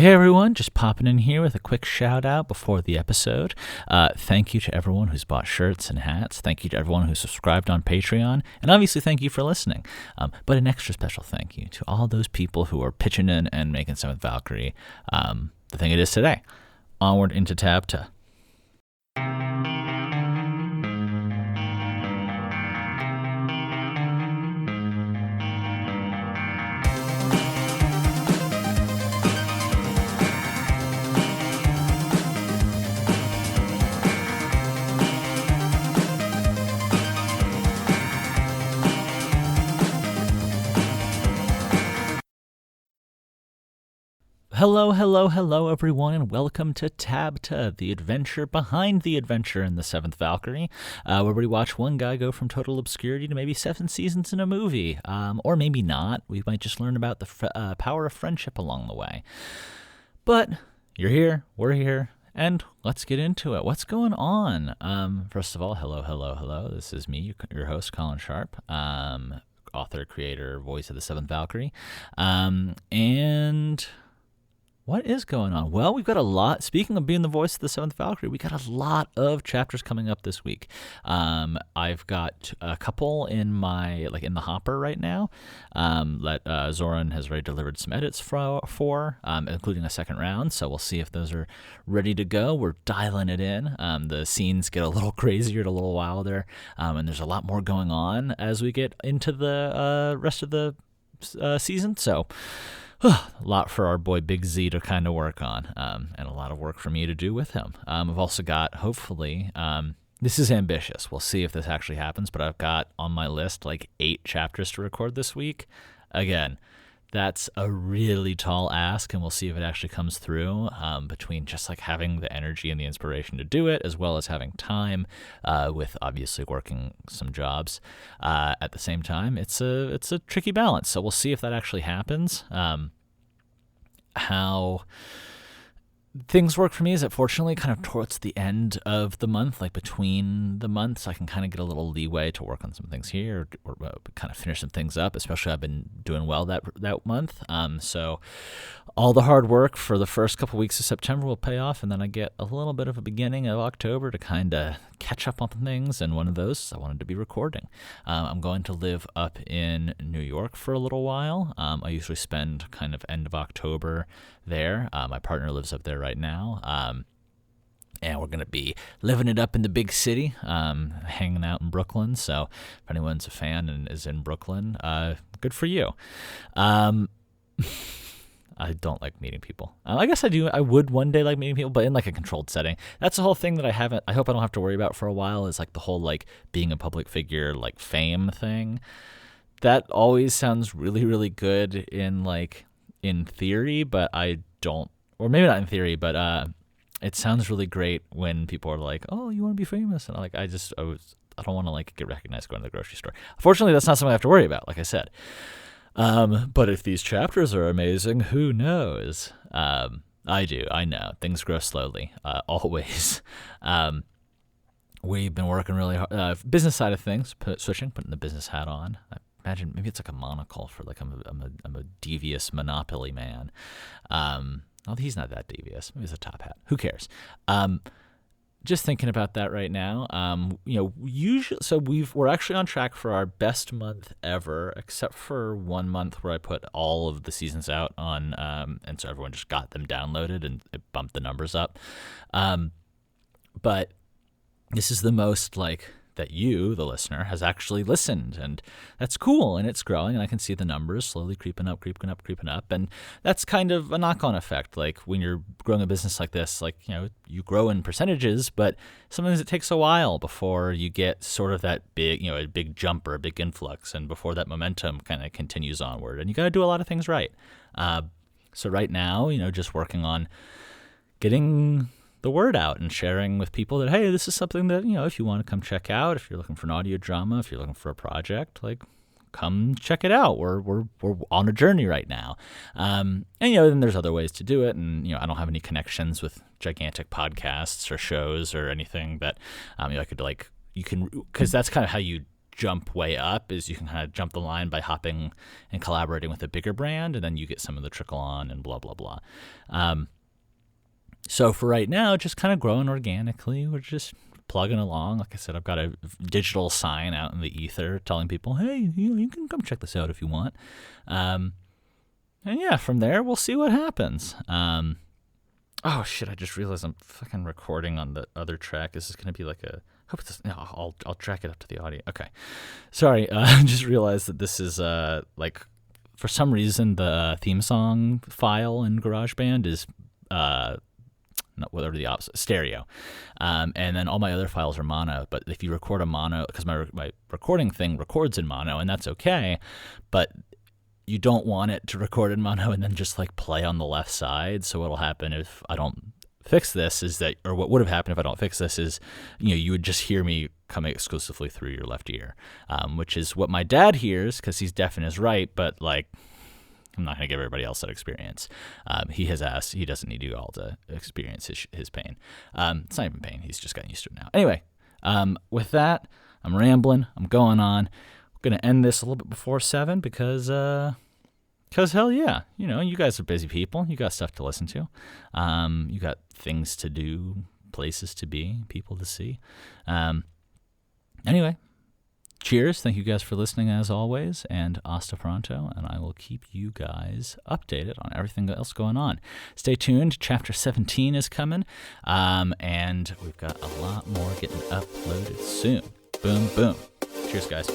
Hey everyone, just popping in here with a quick shout out before the episode. Thank you to everyone who's bought shirts and hats. Thank you to everyone who's subscribed on Patreon. And obviously thank you for listening. But an extra special thank you to all those people who are pitching in and making Seventh Valkyrie the thing it is today. Onward into TABTA. Hello, everyone, and welcome to TABTA, the adventure behind the adventure in the Seventh Valkyrie, where we watch one guy go from total obscurity to maybe 7 seasons in a movie, or maybe not. We might just learn about the power of friendship along the way. But you're here, we're here, and let's get into it. What's going on? First of all, hello. This is me, your host, Colin Sharp, author, creator, voice of the Seventh Valkyrie, and what is going on? Well, we've got a lot. Speaking of being the voice of the Seventh Valkyrie, we got a lot of chapters coming up this week. I've got a couple in the hopper right now that Zoran has already delivered some edits for, including a second round. So we'll see if those are ready to go. We're dialing it in. The scenes get a little crazier, a little wilder, and there's a lot more going on as we get into the rest of the season. So a lot for our boy Big Z to kind of work on, and a lot of work for me to do with him. I've also got, hopefully, this is ambitious. We'll see if this actually happens, but I've got on my list 8 chapters to record this week. Again, that's a really tall ask, and we'll see if it actually comes through, between just having the energy and the inspiration to do it, as well as having time with obviously working some jobs at the same time. It's a tricky balance, so we'll see if that actually happens. How things work for me is that fortunately kind of towards the end of the month, between the months, I can kind of get a little leeway to work on some things here or kind of finish some things up, especially I've been doing well that month. So all the hard work for the first couple weeks of September will pay off, and then I get a little bit of a beginning of October to kind of catch up on things, and one of those I wanted to be recording. I'm going to live up in New York for a little while. I usually spend kind of end of October there. My partner lives up there right now, and we're going to be living it up in the big city, hanging out in Brooklyn. So if anyone's a fan and is in Brooklyn, good for you. I don't like meeting people. I guess I do. I would one day like meeting people, but in a controlled setting. That's the whole thing that I hope I don't have to worry about for a while, is the whole being a public figure, fame thing. That always sounds really, really good in theory, but I don't, or maybe not in theory, but it sounds really great when people are like, oh, you want to be famous? And I don't want to get recognized going to the grocery store. Fortunately, that's not something I have to worry about, like I said. But if these chapters are amazing, who knows? I do. I know. Things grow slowly, always. We've been working really hard. Business side of things, putting the business hat on. I imagine maybe it's a monocle for I'm a devious monopoly man. He's not that devious. Maybe it's a top hat. Who cares? Just thinking about that right now. Usually, so we're actually on track for our best month ever, except for 1 month where I put all of the seasons out on, and so everyone just got them downloaded and it bumped the numbers up. But this is the most that you, the listener, has actually listened, and that's cool, and it's growing, and I can see the numbers slowly creeping up, and that's kind of a knock-on effect. When you're growing a business like this, you grow in percentages, but sometimes it takes a while before you get sort of that big, a big jump or a big influx, and before that momentum kind of continues onward, and you got to do a lot of things right. So right now, just working on getting the word out and sharing with people that, hey, this is something that, if you want to come check out, if you're looking for an audio drama, if you're looking for a project, come check it out. We're on a journey right now. And then there's other ways to do it. And, I don't have any connections with gigantic podcasts or shows or anything that, I could you can, because that's kind of how you jump way up is you can kind of jump the line by hopping and collaborating with a bigger brand, and then you get some of the trickle on and blah, blah, blah. So for right now, just kind of growing organically. We're just plugging along. Like I said, I've got a digital sign out in the ether telling people, hey, you can come check this out if you want. And yeah, from there, we'll see what happens. Oh, shit, I just realized I'm fucking recording on the other track. This is going to be like a... Hope this, no, I'll track it up to the audio. Okay. Sorry, I just realized that this is, like, for some reason, the theme song file in GarageBand is... whatever the opposite, stereo. And then all my other files are mono. But if you record a mono, because my recording thing records in mono, and that's okay, but you don't want it to record in mono and then just like play on the left side. So what'll happen if I don't fix this is that, or what would have happened if I don't fix this is, you would just hear me coming exclusively through your left ear, which is what my dad hears because he's deaf in his right, but like, I'm not going to give everybody else that experience. He has asked, he doesn't need you all to experience his pain. It's not even pain. He's just gotten used to it now. Anyway, with that, I'm rambling. I'm going on. I'm going to end this a little bit before 7 because hell yeah. You guys are busy people. You got stuff to listen to. You got things to do, places to be, people to see. Anyway. Cheers. Thank you guys for listening as always, and hasta pronto, and I will keep you guys updated on everything else going on. Stay tuned. Chapter 17 is coming, and we've got a lot more getting uploaded soon. Boom, boom. Cheers, guys.